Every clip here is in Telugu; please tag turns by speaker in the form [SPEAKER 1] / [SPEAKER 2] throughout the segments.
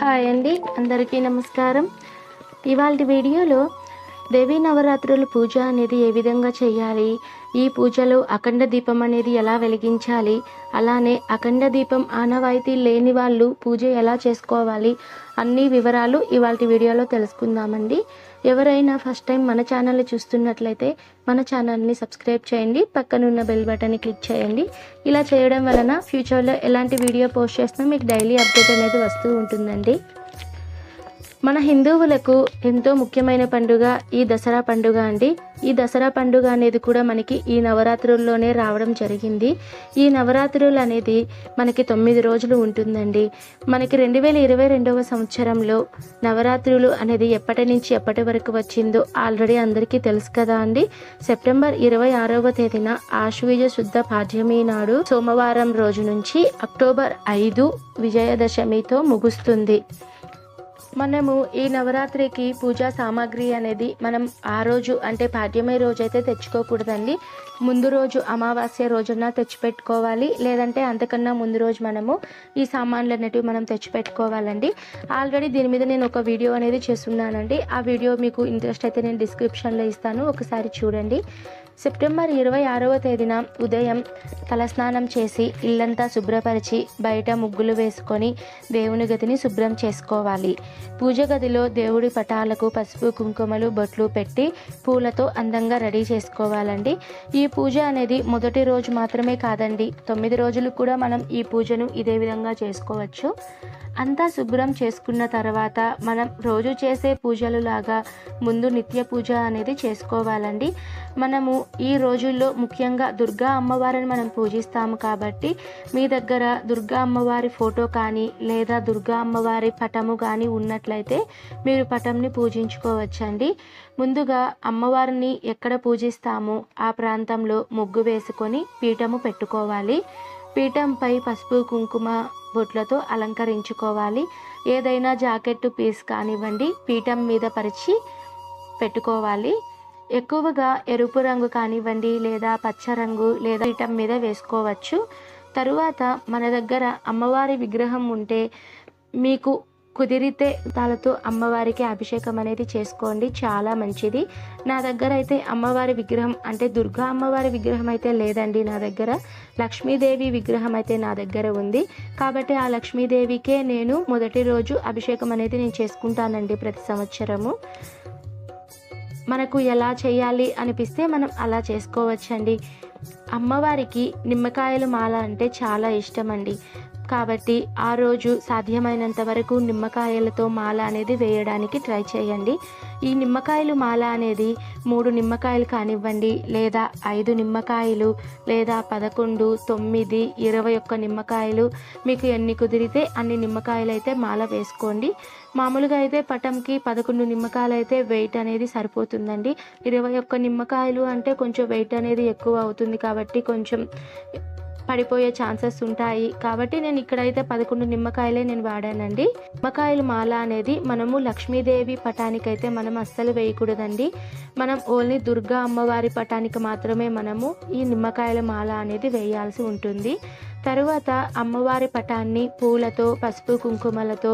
[SPEAKER 1] హాయ్ అండి, అందరికీ నమస్కారం. ఇవాల్టి వీడియోలో దేవీ నవరాత్రుల పూజ అనేది ఏ విధంగా చేయాలి, ఈ పూజలో అఖండ దీపం అనేది ఎలా వెలిగించాలి, అలానే అఖండ దీపం ఆనవాయితీ లేని వాళ్ళు పూజ ఎలా చేసుకోవాలి అన్ని వివరాలు ఇవాల్టి వీడియోలో తెలుసుకుందామండి. ఎవరైనా ఫస్ట్ టైం మన ఛానల్ని చూస్తున్నట్లయితే మన ఛానల్ని సబ్స్క్రైబ్ చేయండి, పక్కనున్న బెల్ బటన్ని క్లిక్ చేయండి. ఇలా చేయడం వలన ఫ్యూచర్లో ఎలాంటి వీడియో పోస్ట్ చేసినా మీకు డైలీ అప్డేట్ అనేది వస్తూ ఉంటుందండి. మన హిందువులకు ఎంతో ముఖ్యమైన పండుగ ఈ దసరా పండుగ అండి. ఈ దసరా పండుగ అనేది కూడా మనకి ఈ నవరాత్రుల్లోనే రావడం జరిగింది. ఈ నవరాత్రులు అనేది మనకి 9 రోజులు ఉంటుందండి. మనకి 2022వ సంవత్సరంలో నవరాత్రులు అనేది ఎప్పటి నుంచి ఎప్పటి వరకు వచ్చిందో ఆల్రెడీ అందరికీ తెలుసు కదా అండి. సెప్టెంబర్ 26వ తేదీన ఆశ్వీజ శుద్ధ పాడ్యమి నాడు సోమవారం రోజు నుంచి అక్టోబర్ 5 విజయదశమితో ముగుస్తుంది. మనము ఈ నవరాత్రికి పూజా సామాగ్రి అనేది మనం ఆ రోజు అంటే పాడ్యమి రోజు అయితే తెచ్చుకోకూడదండి. ముందు రోజు అమావాస్య రోజున తెచ్చిపెట్టుకోవాలి, లేదంటే అంతకన్నా ముందు రోజు మనము ఈ సామాన్లు అనేటివి మనం తెచ్చిపెట్టుకోవాలండి. ఆల్రెడీ దీని మీద నేను ఒక వీడియో అనేది చేస్తున్నానండి. ఆ వీడియో మీకు ఇంట్రెస్ట్ అయితే నేను డిస్క్రిప్షన్లో ఇస్తాను, ఒకసారి చూడండి. సెప్టెంబర్ 26వ తేదీన ఉదయం తలస్నానం చేసి ఇల్లంతా శుభ్రపరిచి బయట ముగ్గులు వేసుకొని దేవుని గదిని శుభ్రం చేసుకోవాలి. పూజ గదిలో దేవుడి పటాలకు పసుపు కుంకుమలు బొట్లు పెట్టి పూలతో అందంగా రెడీ చేసుకోవాలండి. ఈ పూజ అనేది మొదటి రోజు మాత్రమే కాదండి, 9 రోజులు కూడా మనం ఈ పూజను ఇదే విధంగా చేసుకోవచ్చు. అంతా శుభ్రం చేసుకున్న తర్వాత మనం రోజు చేసే పూజలు లాగా ముందు నిత్య పూజ అనేది చేసుకోవాలండి. మనము ఈ రోజుల్లో ముఖ్యంగా దుర్గా అమ్మవారిని మనం పూజిస్తాము కాబట్టి మీ దగ్గర దుర్గా అమ్మవారి ఫోటో కానీ లేదా దుర్గా అమ్మవారి పటము కానీ ఉన్నట్లయితే మీరు పటంని పూజించుకోవచ్చండి. ముందుగా అమ్మవారిని ఎక్కడ పూజిస్తామో ఆ ప్రాంతంలో ముగ్గు వేసుకొని పీఠము పెట్టుకోవాలి. పీఠంపై పసుపు కుంకుమ బొట్లతో అలంకరించుకోవాలి. ఏదైనా జాకెట్ పీస్ కానివ్వండి పీఠం మీద పరిచి పెట్టుకోవాలి. ఎక్కువగా ఎరుపు రంగు కానివ్వండి లేదా పచ్చ రంగు లేదా పీఠం మీద వేసుకోవచ్చు. తరువాత మన దగ్గర అమ్మవారి విగ్రహం ఉంటే మీకు కుదిరితే దాలతో అమ్మవారికి అభిషేకం అనేది చేసుకోండి, చాలా మంచిది. నా దగ్గర అయితే అమ్మవారి విగ్రహం అంటే దుర్గా అమ్మవారి విగ్రహం అయితే లేదండి, నా దగ్గర లక్ష్మీదేవి విగ్రహం అయితే నా దగ్గర ఉంది. కాబట్టి ఆ లక్ష్మీదేవికే నేను మొదటి రోజు అభిషేకం అనేది నేను చేసుకుంటానండి ప్రతి సంవత్సరము. మనకు ఎలా చేయాలి అనిపిస్తే మనం అలా చేసుకోవచ్చండి. అమ్మవారికి నిమ్మకాయల మాల అంటే చాలా ఇష్టం అండి. కాబట్టి ఆ రోజు సాధ్యమైనంత వరకు నిమ్మకాయలతో మాల అనేది వేయడానికి ట్రై చేయండి. ఈ నిమ్మకాయలు మాల అనేది 3 నిమ్మకాయలు కానివ్వండి లేదా 5 నిమ్మకాయలు లేదా 11, 9, 21 నిమ్మకాయలు మీకు ఎన్ని కుదిరితే అన్ని నిమ్మకాయలు అయితే మాల వేసుకోండి. మామూలుగా అయితే పటంకి 11 నిమ్మకాయలు అయితే వెయిట్ అనేది సరిపోతుందండి. 21 నిమ్మకాయలు అంటే కొంచెం వెయిట్ అనేది ఎక్కువ అవుతుంది కాబట్టి కొంచెం పడిపోయే ఛాన్సెస్ ఉంటాయి. కాబట్టి నేను ఇక్కడైతే 11 నిమ్మకాయలే నేను వాడానండి. నిమ్మకాయల మాల అనేది మనము లక్ష్మీదేవి పటానికైతే మనం అస్సలు వేయకూడదండి. మనం ఓన్లీ దుర్గా అమ్మవారి పటానికి మాత్రమే మనము ఈ నిమ్మకాయల మాల అనేది వేయాల్సి ఉంటుంది. తరువాత అమ్మవారి పటాన్ని పూలతో పసుపు కుంకుమలతో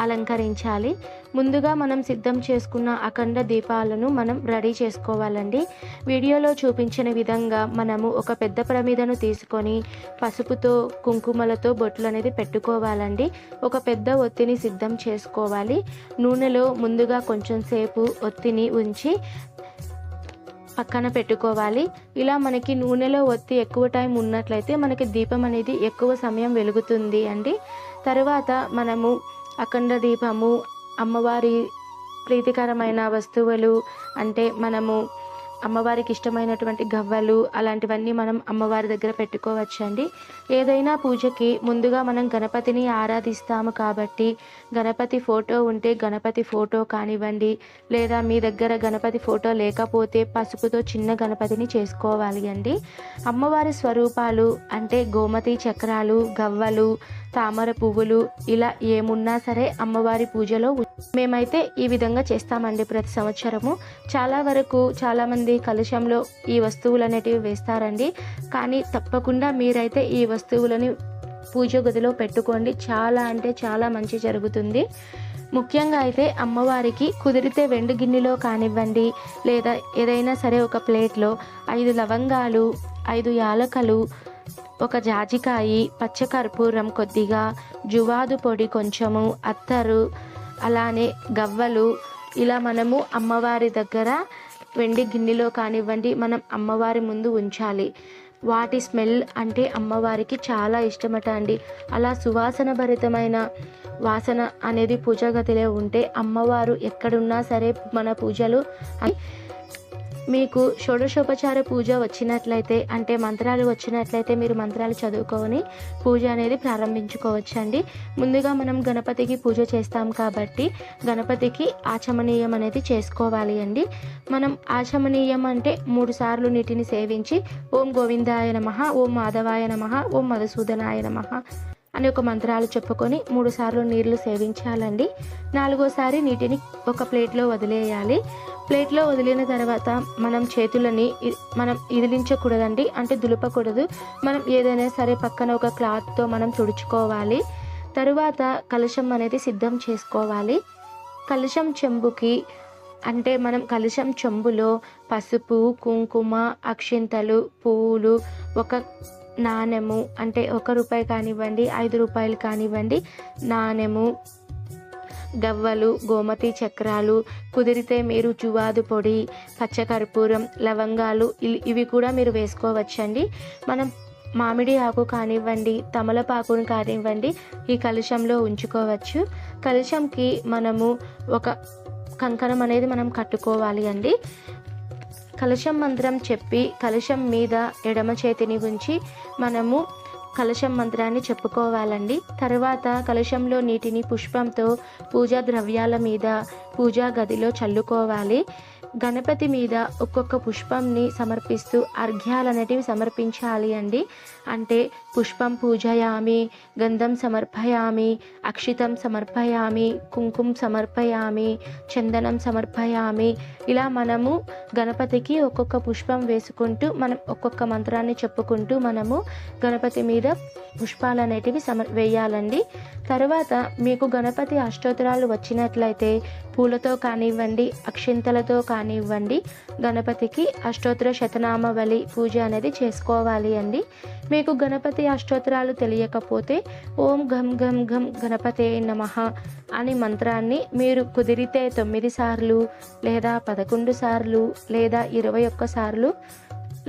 [SPEAKER 1] అలంకరించాలి. ముందుగా మనం సిద్ధం చేసుకున్న అఖండ దీపాలను మనం రెడీ చేసుకోవాలండి. వీడియోలో చూపించిన విధంగా మనము ఒక పెద్ద ప్రమిదను తీసుకొని పసుపుతో కుంకుమలతో బొట్లు అనేది పెట్టుకోవాలండి. ఒక పెద్ద ఒత్తిని సిద్ధం చేసుకోవాలి. నూనెలో ముందుగా కొంచెం సేపు ఒత్తిని ఉంచి పక్కన పెట్టుకోవాలి. ఇలా మనకి నూనెలో ఒత్తి ఎక్కువ టైం ఉన్నట్లయితే మనకి దీపం అనేది ఎక్కువ సమయం వెలుగుతుంది అండి. తర్వాత మనము అఖండ దీపము, అమ్మవారి ప్రీతికరమైన వస్తువులు అంటే మనము అమ్మవారికి ఇష్టమైనటువంటి గవ్వలు అలాంటివన్నీ మనం అమ్మవారి దగ్గర పెట్టుకోవచ్చండి. ఏదైనా పూజకి ముందుగా మనం గణపతిని ఆరాధిస్తాము కాబట్టి గణపతి ఫోటో ఉంటే గణపతి ఫోటో కానివ్వండి లేదా మీ దగ్గర గణపతి ఫోటో లేకపోతే పసుపుతో చిన్న గణపతిని చేసుకోవాలి అండి. అమ్మవారి స్వరూపాలు అంటే గోమతి చక్రాలు, గవ్వలు, తామర పువ్వులు ఇలా ఏమున్నా సరే అమ్మవారి పూజలో మేమైతే ఈ విధంగా చేస్తామండి ప్రతి సంవత్సరము. చాలా వరకు చాలామంది కలశంలో ఈ వస్తువులు అనేటివి వేస్తారండి. కానీ తప్పకుండా మీరైతే ఈ వస్తువులని పూజ గదిలో పెట్టుకోండి. చాలా అంటే చాలా మంచి జరుగుతుంది. ముఖ్యంగా అయితే అమ్మవారికి కుదిరితే వెండి గిన్నెలో కానివ్వండి, లేదా ఏదైనా సరే ఒక ప్లేట్లో 5 లవంగాలు, 5 యాలకలు, ఒక జాజికాయి, పచ్చకర్పూరం కొద్దిగా, జువాదు పొడి కొంచెము, అత్తరు, అలానే గవ్వలు, ఇలా మనము అమ్మవారి దగ్గర వెండి గిన్నెలో కానివ్వండి మనం అమ్మవారి ముందు ఉంచాలి. వాటి స్మెల్ అంటే అమ్మవారికి చాలా ఇష్టమట అండి. అలా సువాసన భరితమైన వాసన అనేది పూజా గదిలో ఉంటే అమ్మవారు ఎక్కడున్నా సరే మన పూజలు మీకు షోడశోపచార పూజ వచ్చినట్లయితే అంటే మంత్రాలు వచ్చినట్లయితే మీరు మంత్రాలు చదువుకొని పూజ అనేది ప్రారంభించుకోవచ్చండి. ముందుగా మనం గణపతికి పూజ చేస్తాం కాబట్టి గణపతికి ఆచమనీయం అనేది చేసుకోవాలి అండి. మనం ఆచమనీయం అంటే 3 సార్లు నీటిని సేవించి ఓం గోవిందాయ నమః, ఓం మాధవాయ నమః, ఓం మధుసూదనాయ నమః అని ఒక మంత్రాలు చెప్పుకొని 3 సార్లు నీళ్లు సేవించాలండి. 4వసారి నీటిని ఒక ప్లేట్లో వదిలేయాలి. ప్లేట్లో వదిలిన తర్వాత మనం చేతులని మనం ఇదిలించకూడదండి, అంటే దులపకూడదు. మనం ఏదైనా సరే పక్కన ఒక క్లాత్తో మనం తుడుచుకోవాలి. తరువాత కలశం అనేది సిద్ధం చేసుకోవాలి. కలశం చెంబుకి అంటే మనం కలశం చెంబులో పసుపు, కుంకుమ, అక్షింతలు, పువ్వులు, ఒక నాణెము అంటే ₹1 కానివ్వండి, ₹5 కానివ్వండి, నాణెము, గవ్వలు, గోమతి చక్రాలు, కుదిరితే మీరు జువాదు పొడి, పచ్చకర్పూరం, లవంగాలు ఇవి కూడా మీరు వేసుకోవచ్చండి. మనం మామిడి ఆకు కానివ్వండి, తమలపాకును కానివ్వండి ఈ కలశంలో ఉంచుకోవచ్చు. కలశంకి మనము ఒక కంకణం అనేది మనం కట్టుకోవాలి అండి. కలశం మంత్రం చెప్పి కలశం మీద ఎడమ చేతిని ఉంచి మనము కలశం మంత్రాన్ని చెప్పుకోవాలండి. తర్వాత కలశంలో నీటిని పుష్పంతో పూజా ద్రవ్యాల మీద పూజా గదిలో చల్లుకోవాలి. గణపతి మీద ఒక్కొక్క పుష్పంని సమర్పిస్తూ అర్ఘ్యాలు అనేటివి సమర్పించాలి అండి. అంటే పుష్పం పూజయామి, గంధం సమర్పయామి, అక్షితం సమర్పయామి, కుంకుమ సమర్పయామి, చందనం సమర్పయామి. ఇలా మనము గణపతికి ఒక్కొక్క పుష్పం వేసుకుంటూ మనం ఒక్కొక్క మంత్రాన్ని చెప్పుకుంటూ మనము గణపతి మీద పుష్పాలు అనేటివి వేయాలండి. తర్వాత మీకు గణపతి అష్టోత్తరాలు వచ్చినట్లయితే పూలతో కానివ్వండి, అక్షింతలతో కానివ్వండి గణపతికి అష్టోత్తర శతనామావళి పూజ అనేది చేసుకోవాలి అండి. మీకు గణపతి అష్టోత్తరాలు తెలియకపోతే ఓం గం గం గం గణపతే నమః అని మంత్రాన్ని మీరు కుదిరితే 9 సార్లు లేదా 11 సార్లు లేదా 21 సార్లు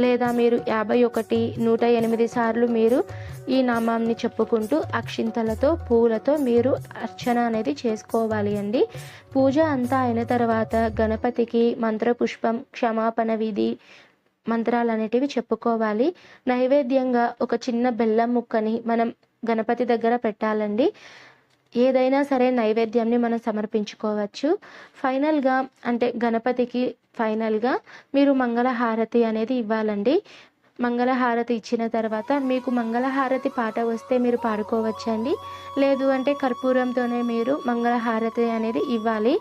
[SPEAKER 1] లేదా మీరు 51, 108 సార్లు మీరు ఈ నామాన్ని చెప్పుకుంటూ అక్షింతలతో పూలతో మీరు అర్చన అనేది చేసుకోవాలి అండి. పూజ అంతా అయిన తర్వాత గణపతికి మంత్రపుష్పం, క్షమాపణ విధి మంత్రాలు అనేటివి చెప్పుకోవాలి. నైవేద్యంగా ఒక చిన్న బెల్లం ముక్కని మనం గణపతి దగ్గర పెట్టాలండి. ఏదైనా సరే నైవేద్యాన్ని మనం సమర్పించుకోవచ్చు. ఫైనల్గా అంటే గణపతికి ఫైనల్గా మీరు మంగళహారతి అనేది ఇవ్వాలండి. మంగళహారతి ఇచ్చిన తర్వాత మీకు మంగళహారతి పాట వస్తే మీరు పాడుకోవచ్చండి. లేదు అంటే కర్పూరంతోనే మీరు మంగళహారతి అనేది ఇవ్వాలి.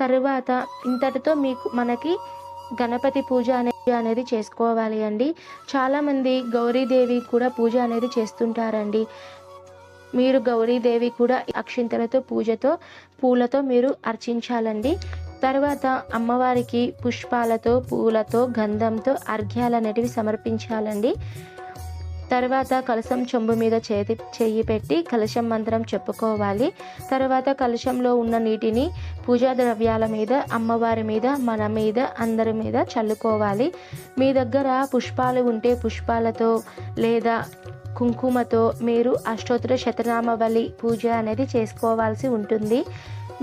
[SPEAKER 1] తరువాత ఇంతటితో మనకి గణపతి పూజ అనేది చేసుకోవాలి అండి. చాలామంది గౌరీదేవి కూడా పూజ అనేది చేస్తుంటారండి. మీరు గౌరీదేవి కూడా అక్షింతలతో పూలతో మీరు అర్చించాలండి. తర్వాత అమ్మవారికి పుష్పాలతో, పూలతో, గంధంతో అర్ఘ్యాలు అనేటివి సమర్పించాలండి. తర్వాత కలశం చెంబు మీద చెయ్యి పెట్టి కలశం మంత్రం చెప్పుకోవాలి. తర్వాత కలశంలో ఉన్న నీటిని పూజా ద్రవ్యాల మీద, అమ్మవారి మీద, మన మీద, అందరి మీద చల్లుకోవాలి. మీ దగ్గర పుష్పాలు ఉంటే పుష్పాలతో లేదా కుంకుమతో మీరు అష్టోత్తర శతనామావళి పూజ అనేది చేసుకోవాల్సి ఉంటుంది.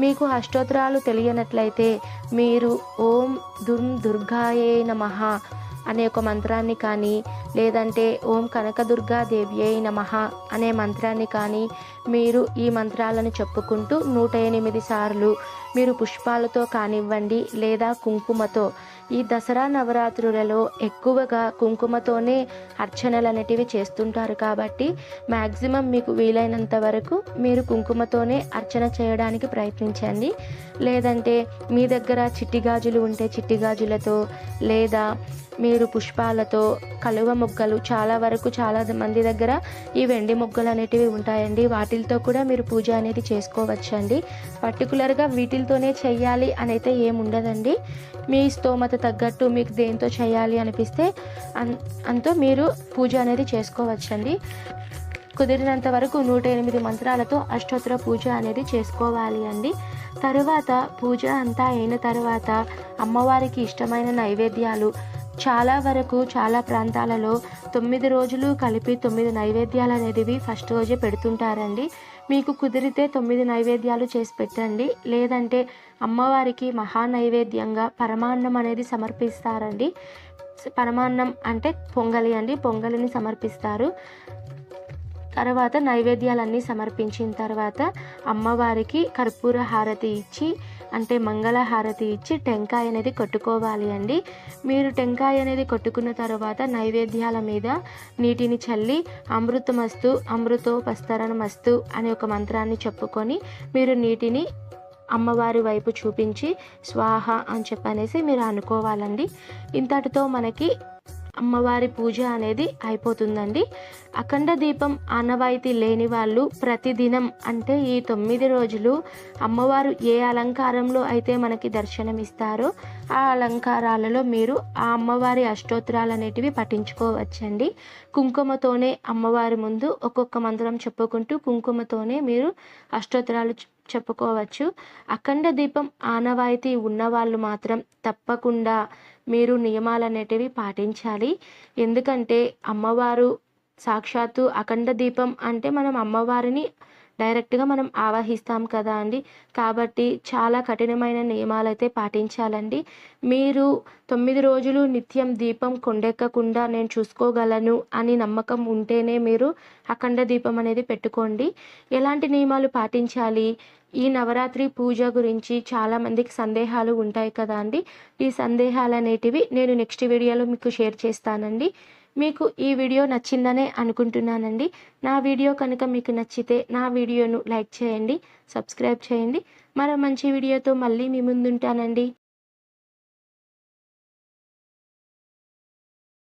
[SPEAKER 1] మీకు అష్టోత్తరాలు తెలియనట్లయితే మీరు ఓం దుర్గాయే నమః అనే ఒక మంత్రాన్ని కానీ లేదంటే ఓం కనకదుర్గాదేవ్యై నమః అనే మంత్రాన్ని కానీ మీరు ఈ మంత్రాలను చెప్పుకుంటూ 108 సార్లు మీరు పుష్పాలతో కానివ్వండి లేదా కుంకుమతో, ఈ దసరా నవరాత్రులలో ఎక్కువగా కుంకుమతోనే అర్చనలు అనేటివి చేస్తుంటారు కాబట్టి మ్యాక్సిమం మీకు వీలైనంత వరకు మీరు కుంకుమతోనే అర్చన చేయడానికి ప్రయత్నించండి. లేదంటే మీ దగ్గర చిట్టి గాజులు ఉంటే చిట్టి గాజులతో, లేదా మీరు పుష్పాలతో, కలువ మొగ్గలు, చాలా మంది దగ్గర ఈ వెండి మొగ్గలు అనేటివి ఉంటాయండి, వాటితో కూడా మీరు పూజ అనేది చేసుకోవచ్చండి. పర్టికులర్గా వీటితోనే చెయ్యాలి అని అయితే ఏముండదండి. మీ స్తోమత తగ్గట్టు మీకు దేంతో చేయాలి అనిపిస్తే అంతో మీరు పూజ అనేది చేసుకోవచ్చండి. కుదిరినంత వరకు 108 మంత్రాలతో అష్టోత్తర పూజ అనేది చేసుకోవాలి అండి. తరువాత పూజ అంతా అయిన తర్వాత అమ్మవారికి ఇష్టమైన నైవేద్యాలు చాలా ప్రాంతాలలో 9 రోజులు కలిపి 9 నైవేద్యాలు అనేవి ఫస్ట్ రోజే పెడుతుంటారండి. మీకు కుదిరితే 9 నైవేద్యాలు చేసి పెట్టండి. లేదంటే అమ్మవారికి మహా నైవేద్యంగా పరమాన్నం అనేది సమర్పిస్తారండి. పరమాన్నం అంటే పొంగలి అండి, పొంగలిని సమర్పిస్తారు. తర్వాత నైవేద్యాలన్నీ సమర్పించిన తర్వాత అమ్మవారికి కర్పూర హారతి ఇచ్చి, అంటే మంగళ హారతి ఇచ్చి టెంకాయ అనేది కొట్టుకోవాలి అండి. మీరు టెంకాయ అనేది కొట్టుకున్న తర్వాత నైవేద్యాల మీద నీటిని చల్లి అమృతమస్తు అమృతోపస్తరణమస్తు అనే ఒక మంత్రాన్ని చెప్పుకొని మీరు నీటిని అమ్మవారి వైపు చూపించి స్వాహ అని చెప్పనేసి మీరు అనుకోవాలండి. ఇంతటితో మనకి అమ్మవారి పూజ అనేది అయిపోతుందండి. అఖండ దీపం ఆనవాయితీ లేని వాళ్ళు ప్రతిదినం, అంటే ఈ 9 రోజులు అమ్మవారు ఏ అలంకారంలో అయితే మనకి దర్శనమిస్తారో ఆ అలంకారాలలో మీరు ఆ అమ్మవారి అష్టోత్తరాలు అనేటివి పఠించుకోవచ్చండి. కుంకుమతోనే అమ్మవారి ముందు ఒక్కొక్క మంత్రం చెప్పుకుంటూ కుంకుమతోనే మీరు అష్టోత్తరాలు చెప్పుకోవచ్చు. అఖండ దీపం ఆనవాయితీ ఉన్నవాళ్ళు మాత్రం తప్పకుండా మీరు నియమాలు అనేటివి పాటించాలి. ఎందుకంటే అమ్మవారు సాక్షాత్తు అఖండ దీపం అంటే మనం అమ్మవారిని డైరెక్ట్గా మనం ఆవాహిస్తాం కదా అండి. కాబట్టి చాలా కఠినమైన నియమాలు అయితే పాటించాలండి. మీరు 9 రోజులు నిత్యం దీపం కొండెక్కకుండా నేను చూసుకోగలను అని నమ్మకం ఉంటేనే మీరు అఖండ దీపం అనేది పెట్టుకోండి. ఎలాంటి నియమాలు పాటించాలి, ఈ నవరాత్రి పూజ గురించి చాలామందికి సందేహాలు ఉంటాయి కదా అండి. ఈ సందేహాలు అనేటివి నేను నెక్స్ట్ వీడియోలో మీకు షేర్ చేస్తానండి. మీకు ఈ వీడియో నచ్చిందనే అనుకుంటున్నానండి. నా వీడియో కనుక మీకు నచ్చితే నా వీడియోను లైక్ చేయండి, సబ్స్క్రైబ్ చేయండి. మరో మంచి వీడియోతో మళ్ళీ మీ ముందుంటానండి.